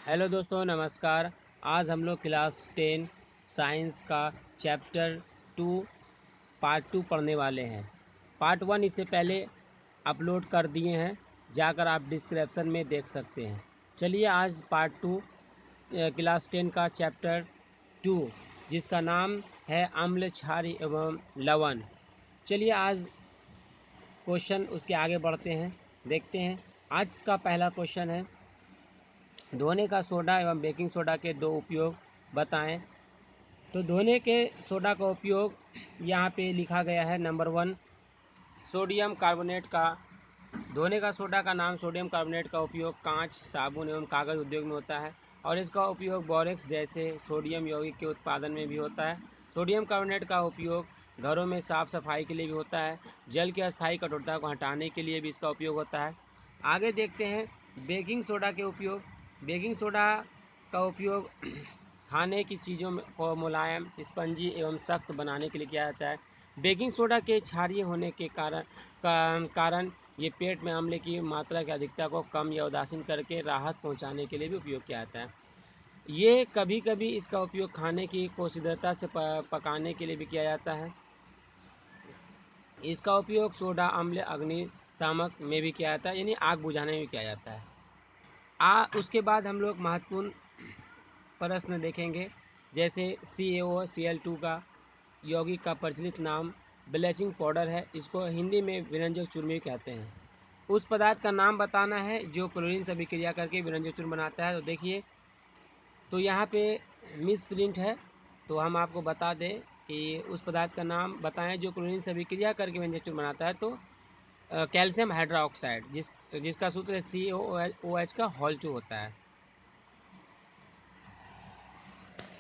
Hello दोस्तों, नमस्कार। आज हम लोग क्लास 10 साइंस का चैप्टर 2 पार्ट 2 पढ़ने वाले हैं। पार्ट 1 इससे पहले अपलोड कर दिए हैं, जाकर आप डिस्क्रिप्शन में देख सकते हैं। चलिए आज पार्ट 2 क्लास 10 का चैप्टर 2 जिसका नाम है अम्ल, क्षार एवं लवण। चलिए आज क्वेश्चन उसके आगे बढ़ते हैं, देखते हैं। आज का पहला क्वेश्चन है, धोने का सोडा एवं बेकिंग सोडा के दो उपयोग बताएं। तो धोने के सोडा का उपयोग यहाँ पे लिखा गया है। नंबर 1, सोडियम कार्बोनेट का धोने का सोडा का नाम सोडियम कार्बोनेट का उपयोग कांच, साबुन एवं कागज़ उद्योग में होता है और इसका उपयोग बोरेक्स जैसे सोडियम यौगिक के उत्पादन में भी होता है। सोडियम कार्बोनेट का उपयोग घरों में साफ सफाई के लिए भी होता है। जल की अस्थायी कठोरता को हटाने के लिए भी इसका उपयोग होता है। आगे देखते हैं बेकिंग सोडा के उपयोग। बेकिंग सोडा का उपयोग खाने की चीज़ों में को मुलायम, स्पंजी एवं सख्त बनाने के लिए किया जाता है। बेकिंग सोडा के क्षारीय होने के कारण ये पेट में अम्ल की मात्रा की अधिकता को कम या उदासीन करके राहत पहुंचाने के लिए भी उपयोग किया जाता है। ये कभी कभी इसका उपयोग खाने की पोषकता से पकाने के लिए भी किया जाता है। इसका उपयोग सोडा अम्ल अग्निशामक में भी किया जाता है, यानी आग बुझाने में भी किया जाता है। उसके बाद हम लोग महत्वपूर्ण प्रश्न देखेंगे, जैसे CaOCl2 का यौगिक का प्रचलित नाम ब्लीचिंग पाउडर है। इसको हिंदी में विरंजक चूर्ण कहते हैं। उस पदार्थ का नाम बताना है जो क्लोरीन से अभिक्रिया करके विरंजक चूर्ण बनाता है। तो देखिए, तो यहाँ पे मिस प्रिंट है, तो हम आपको बता दें कि उस पदार्थ का नाम बताएं जो क्लोरीन से अभिक्रिया करके विरंजक चूर्ण बनाता है। तो कैल्शियम हाइड्रोक्साइड, जिसका सूत्र है CaOH का Hol2 होता है।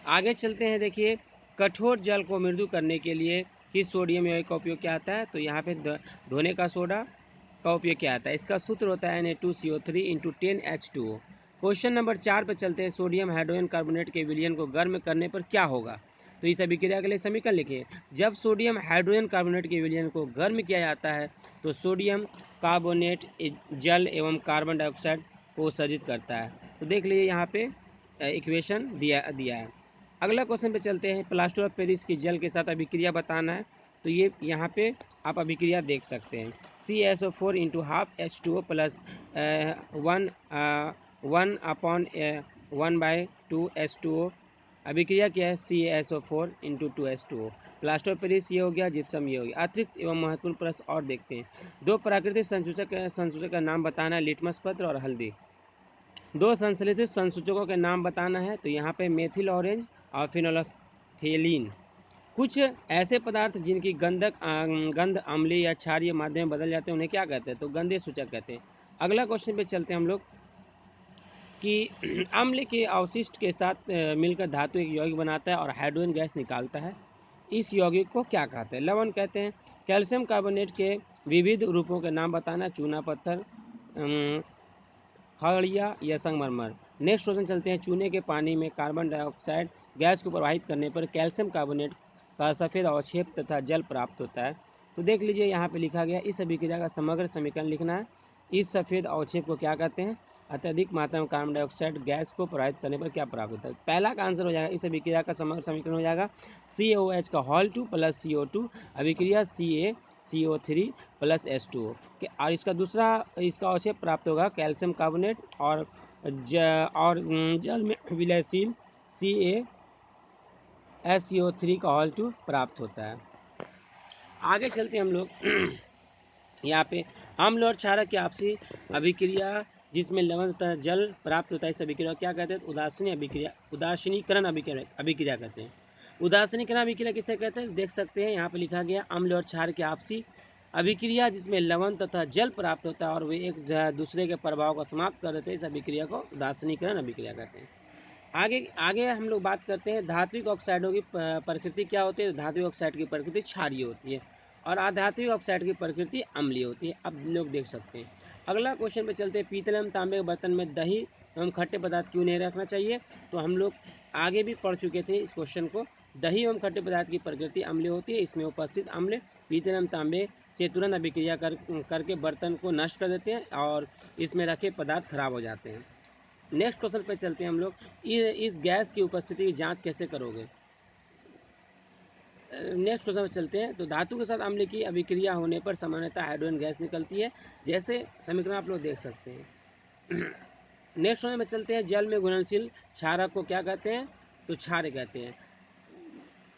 आगे चलते हैं। देखिए, कठोर जल को मृदु करने के लिए किस सोडियम यौगिक का उपयोग किया जाता है। तो यहाँ पे धोने का सोडा का उपयोग किया जाता है। इसका सूत्र होता है Na2CO3 × 10H2O। क्वेश्चन नंबर 4 पर चलते हैं। सोडियम हाइड्रोजन कार्बोनेट के विलयन को गर्म करने पर क्या होगा। तो इस अभिक्रिया के लिए समीकरण लिखिए। जब सोडियम हाइड्रोजन कार्बोनेट के विलयन को गर्म किया जाता है तो सोडियम कार्बोनेट जल एवं कार्बन डाइऑक्साइड को उत्सर्जित करता है। तो देख लीजिए, यहाँ पे इक्वेशन दिया है। अगला क्वेश्चन पे चलते हैं। प्लास्टर ऑफ पेरिस की जल के साथ अभिक्रिया बताना है। तो ये यहाँ पे आप अभिक्रिया देख सकते हैं। CaSO4 × ½ H2O plus 1/2 H2O। अभिक्रिया क्या है? CaSO4 × 2 H2O। Plaster of Paris ये हो गया, जिप्सम ये हो गया। अतिरिक्त एवं महत्वपूर्ण प्रश्न और देखते हैं। दो प्राकृतिक संसूचक का नाम बताना है, लिटमस पत्र और हल्दी। दो संश्लेषित संसूचकों के नाम बताना है। तो यहाँ पे मेथिल ऑरेंज और फिनोल्फथेलीन। कुछ ऐसे पदार्थ जिनकी गंध अम्लीय या क्षारीय माध्यम में बदल जाते हैं, उन्हें क्या कहते हैं? तो गंधीय सूचक कहते हैं। अगला क्वेश्चन पे चलते हैं हम लोग कि अम्ल के अवशिष्ट के साथ मिलकर धातु एक यौगिक बनाता है और हाइड्रोजन गैस निकालता है। इस यौगिक को क्या कहते हैं? लवण कहते हैं। कैल्शियम कार्बोनेट के विविध रूपों के नाम बताना, चूना पत्थर, खड़िया या संगमरमर। नेक्स्ट क्वेश्चन चलते हैं। चूने के पानी में कार्बन डाइऑक्साइड गैस को प्रवाहित करने पर कैल्शियम कार्बोनेट का सफ़ेद अवक्षेप तथा जल प्राप्त होता है। तो देख लीजिए, यहाँ पे लिखा गया, इस अभिक्रिया का समग्र समीकरण लिखना है। इस सफ़ेद अवक्षेप को क्या कहते हैं? अत्यधिक मात्रा में कार्बन डाइऑक्साइड गैस को प्रवाहित करने पर क्या प्राप्त होता है? पहला का आंसर हो जाएगा, इस अभिक्रिया का समग्र समीकरण हो जाएगा CaOH का Hol2 प्लस CO2 अभिक्रिया CaCO3 प्लस H2O। और इसका दूसरा इसका अवक्षेप प्राप्त होगा कैल्शियम कार्बोनेट और जल में विलयशील CaSO3 का Hol2 प्राप्त होता है। आगे चलते हैं हम लोग यहाँ पे अम्ल और क्षारक की आपसी अभिक्रिया जिसमें लवण तथा जल प्राप्त होता है, इस अभिक्रिया क्या कहते हैं? उदासीनीकरण अभिक्रिया कहते हैं। उदासीनीकरण अभिक्रिया किसे कहते हैं? देख सकते हैं, यहाँ पे लिखा गया अम्ल और क्षार की आपसी अभिक्रिया जिसमें लवण तथा जल प्राप्त होता है और वे एक दूसरे के प्रभाव को समाप्त कर देते हैं, इस अभिक्रिया को उदासीनीकरण अभिक्रिया कहते हैं। आगे आगे हम लोग बात करते हैं धात्विक ऑक्साइडों की प्रकृति क्या होती है। धात्विक ऑक्साइड की प्रकृति क्षारीय होती है और अधात्विक ऑक्साइड की प्रकृति अम्लीय होती है। अब लोग देख सकते हैं। अगला क्वेश्चन पे चलते हैं। पीतल एवं तांबे के बर्तन में दही एवं खट्टे पदार्थ क्यों नहीं रखना चाहिए। तो हम लोग आगे भी पढ़ चुके थे इस क्वेश्चन को। दही एवं खट्टे पदार्थ की प्रकृति अम्लीय होती है। इसमें उपस्थित अम्ल पीतल एवं तांबे से तुरंत अभिक्रिया करके बर्तन को नष्ट कर देते हैं और इसमें रखे पदार्थ खराब हो जाते हैं। नेक्स्ट क्वेश्चन पे चलते हैं हम लोग। इस गैस की उपस्थिति की जांच कैसे करोगे। नेक्स्ट क्वेश्चन पे चलते हैं। तो धातु के साथ अम्ल की अभिक्रिया होने पर सामान्यतः हाइड्रोजन गैस निकलती है, जैसे समीकरण आप लोग देख सकते हैं। नेक्स्ट क्वेश्चन में चलते हैं। जल में घुलनशील क्षारक को क्या कहते हैं, तो क्षार कहते हैं।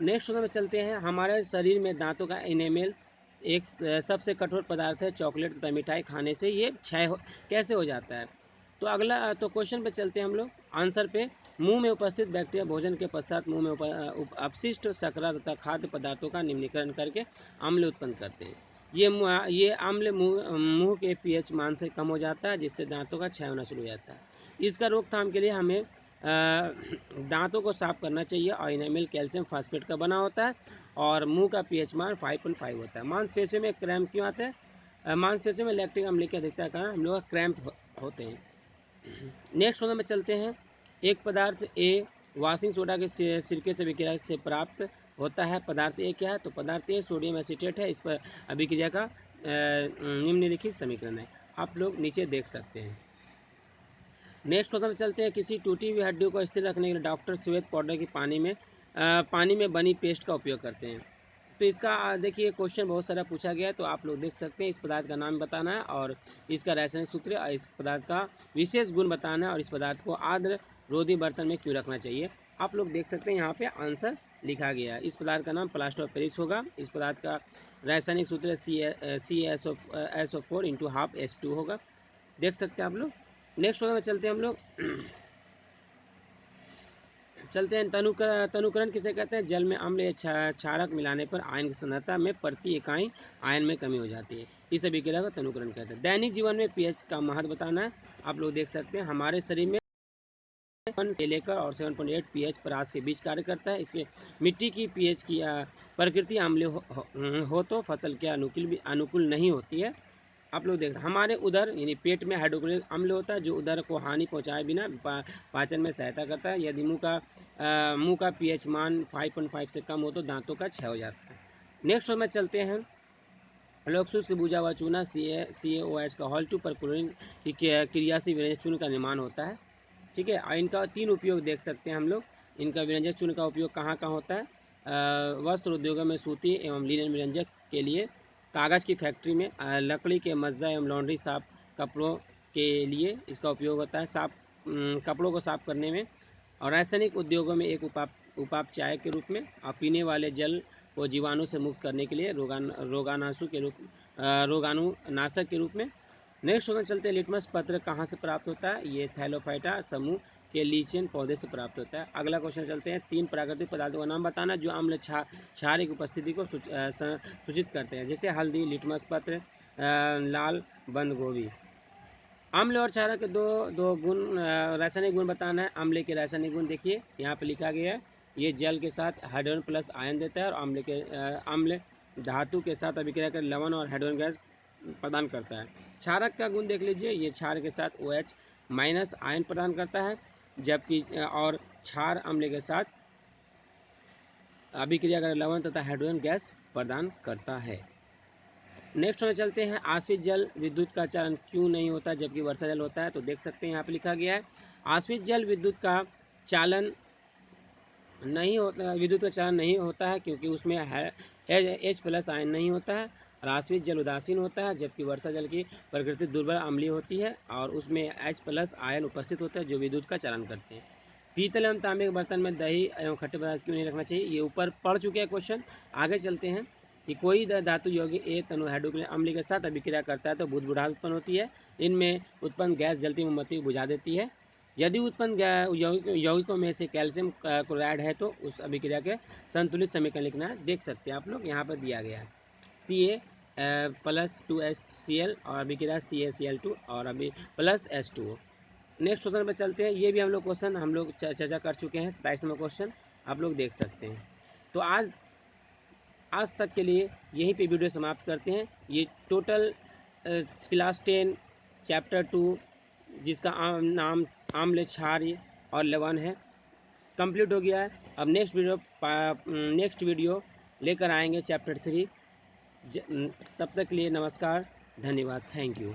नेक्स्ट क्वेश्चन में चलते हैं। हमारे शरीर में दांतों का इनेमेल एक सबसे कठोर पदार्थ है। चॉकलेट तथा मिठाई खाने से ये कैसे हो जाता है। तो अगला तो क्वेश्चन पे चलते हैं हम लोग आंसर पे। मुंह में उपस्थित बैक्टीरिया भोजन के पश्चात मुंह में अपशिष्ट शर्करा तथा खाद्य पदार्थों का निम्नीकरण करके अम्ल उत्पन्न करते हैं। ये अम्ल मुंह के पीएच मान से कम हो जाता है, जिससे दांतों का क्षय होना शुरू हो जाता है। इसका रोकथाम के लिए हमें दांतों को साफ करना चाहिए। और इनेमल कैल्शियम फास्फेट का बना होता है और मुंह का पीएच मान 5.5 होता है। मांसपेशियों में क्रैम्प क्यों आता है। मांसपेशियों में लैक्टिक अम्ल की अधिकता के कारण हम लोग का क्रैम्प होते हैं। नेक्स्ट क्वेश्चन में चलते हैं। एक पदार्थ ए वाशिंग सोडा के सिरके से अभिक्रिया से प्राप्त होता है। पदार्थ ए क्या है, तो पदार्थ ए सोडियम एसीटेट है। इस पर अभिक्रिया का निम्नलिखित समीकरण है, आप लोग नीचे देख सकते हैं। नेक्स्ट क्वेश्चन में चलते हैं। किसी टूटी हुई हड्डियों को स्थिर रखने के लिए डॉक्टर श्वेत पाउडर की पानी में बनी पेस्ट का उपयोग करते हैं। तो इसका देखिए क्वेश्चन बहुत सारा पूछा गया है, तो आप लोग देख सकते हैं। इस पदार्थ का नाम बताना है और इसका रासायनिक सूत्र और इस पदार्थ का विशेष गुण बताना है और इस पदार्थ को आर्द्र रोधी बर्तन में क्यों रखना चाहिए। आप लोग देख सकते हैं यहाँ पे आंसर लिखा गया है। इस पदार्थ का नाम प्लास्टर ऑफ पेरिस होगा। इस पदार्थ का रासायनिक सूत्र CaSO4 इंटू हाफ H2 होगा, देख सकते हैं आप लोग। नेक्स्ट में चलते हैं हम लोग। चलते हैं तनुकरण किसे कहते हैं। जल में अम्ल या क्षारक मिलाने पर आयन की सांद्रता में प्रति इकाई आयन में कमी हो जाती है। इस अभिक्रिया को तनुकरण कहते हैं। दैनिक जीवन में पीएच का महत्व बताना है। आप लोग देख सकते हैं हमारे शरीर में 1 से लेकर और 7.8 पीएच परास के बीच कार्य करता है। इसके मिट्टी की पीएच की प्रकृति अम्लीय हो तो फसल के अनुकूल नहीं होती है। आप लोग देख रहे हैं हमारे उदर यानी पेट में हाइड्रोक्लोरिक अम्ल होता है, जो उदर को हानि पहुंचाए बिना पाचन में सहायता करता है। यदि मुंह का पीएच मान 5.5 से कम हो तो दांतों का क्षय हो जाता है। नेक्स्ट में चलते हैं। लोग शुष्क बुझा हुआ चूना CaOH का हॉल 2 पर क्लोरीन की क्रिया से विरंजक चूर्ण का निर्माण होता है। ठीक है, और इनका 3 उपयोग देख सकते हैं हम लोग। इनका विरंजक चूर्ण का उपयोग कहाँ कहाँ होता है। वस्त्र उद्योगों में सूती एवं लिनन विरंजक के लिए, कागज़ की फैक्ट्री में, लकड़ी के मज्जा एवं लॉन्ड्री साफ कपड़ों के लिए इसका उपयोग होता है, कपड़ों को साफ करने में। और रासायनिक उद्योगों में एक उपापचाय के रूप में, और पीने वाले जल को जीवाणु से मुक्त करने के लिए रोगाणुनाशक के रूप में। नेक्स्ट क्वेश्चन चलते हैं। लिटमस पत्र कहाँ से प्राप्त होता है। ये थैलोफाइटा समूह के लीचेन पौधे से प्राप्त होता है। अगला क्वेश्चन चलते हैं। 3 प्राकृतिक पदार्थों का नाम बताना जो अम्ल क्षार की उपस्थिति को सूचित करते हैं, जैसे हल्दी, लिटमस पत्र, लाल बंद गोभी। अम्ल और क्षारक के दो गुण रासायनिक गुण बताना है। अम्ल के रासायनिक गुण देखिए यहाँ पे लिखा गया है। ये जल के साथ हाइड्रोजन प्लस आयन देता है और अम्ल धातु के साथ अभिक्रिया कर लवण और हाइड्रोजन गैस प्रदान करता है। क्षारक का गुण देख लीजिए, ये क्षार के साथ OH माइनस आयन प्रदान करता है, जबकि और क्षार अम्ल के साथ अभिक्रिया कर लवण तथा हाइड्रोजन गैस प्रदान करता है। नेक्स्ट में चलते हैं। आश्रित जल विद्युत का चालन क्यों नहीं होता जबकि वर्षा जल होता है। तो देख सकते हैं यहाँ पे लिखा गया है। आश्रित जल विद्युत का चालन नहीं होता है क्योंकि उसमें H+ आयन नहीं होता है। और आश्रित जल उदासीन होता है, जबकि वर्षा जल की प्रकृति दुर्बल अम्लीय होती है और उसमें H+ आयन उपस्थित होता है जो विद्युत का चालन करते हैं। पीतल एवं तांबे के बर्तन में दही एवं खट्टे पदार्थ क्यों नहीं रखना चाहिए। ये ऊपर पढ़ चुके हैं क्वेश्चन। आगे चलते हैं कि कोई धातु यौगिक ए तनु हाइड्रोक्लोरिक अम्ल के साथ अभिक्रिया करता है तो बुदबुदाहट उत्पन्न होती है। इनमें उत्पन्न गैस जलती मोमबत्ती को बुझा देती है। यदि उत्पन्न यौगिकों में से कैल्शियम क्लोराइड है तो उस अभिक्रिया के संतुलित समीकरण लिखना है, देख सकते हैं आप लोग यहाँ पर दिया गया है। Ca+2HCl और अभिक्रिया CaCl2 और अभी प्लस H2O। नेक्स्ट क्वेश्चन पर चलते हैं। ये भी हम लोग क्वेश्चन चर्चा कर चुके हैं। 22 नंबर क्वेश्चन आप लोग देख सकते हैं। तो आज तक के लिए यहीं पे वीडियो समाप्त करते हैं। ये टोटल क्लास 10 चैप्टर 2 जिसका नाम आम्ल, क्षार और लवण है कंप्लीट हो गया है। अब नेक्स्ट वीडियो लेकर आएंगे चैप्टर 3। तब तक के लिए नमस्कार, धन्यवाद, थैंक यू।